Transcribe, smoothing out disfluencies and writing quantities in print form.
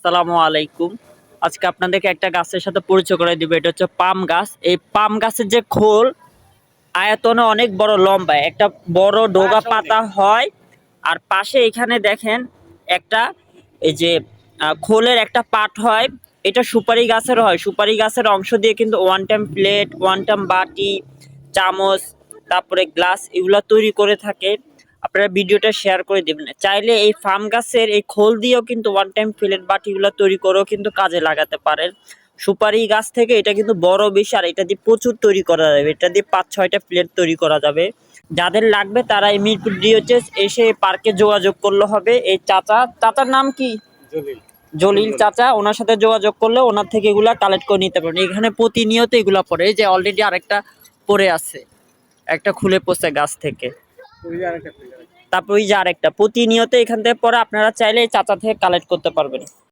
আসসালামু আলাইকুম। আজকে আপনাদেরকে একটা গাছের সাথে পরিচয় করে দিব। এটা হচ্ছে পাম গাছ। এই পাম গাছের যে খোল আয়তনে অনেক বড়, লম্বা একটা বড় ডোগা পাতা হয়। আর পাশে এখানে দেখেন একটা এই যে খোলের একটা পাট হয়। এটা সুপারি গাছের হয়। সুপারি গাছের অংশ দিয়ে কিন্তু one time plate, one time বাটি, চামচ, তারপরে গ্লাস এগুলা তৈরি করে থাকে। আপনারা ভিডিওটা শেয়ার করে দেবেন। চাইলে এই ফার্ম গাছের এই খোল দিয়েও কিন্তু ওয়ান টাইম প্লেট বাটিগুলো তৈরি করেও কিন্তু কাজে লাগাতে পারেন। সুপারি গাছ থেকে এটা কিন্তু বড় বেশি, আর এটা দিয়ে প্রচুর তৈরি করা যাবে। এটা দিয়ে ৫-৬টা প্লেট তৈরি করা যাবে। যাদের লাগবে তারা এই মিরপুর ডিওএইচএস এসে পার্কে যোগাযোগ করলে হবে। এই চাচার নাম কি? জলিল চাচা। ওনার সাথে যোগাযোগ করলে ওনার থেকে এগুলা কালেক্ট করে নিতে পারবেন। এখানে প্রতিনিয়ত এগুলা পড়ে। এই যে অলরেডি আরেকটা পড়ে আছে, একটা খুলে পড়ছে গাছ থেকে। তারপর ওই যে আরেকটা প্রতিনিয়ত এখান থেকে পরে আপনারা চাইলে এই চাচা থেকে কালেক্ট করতে পারবেন।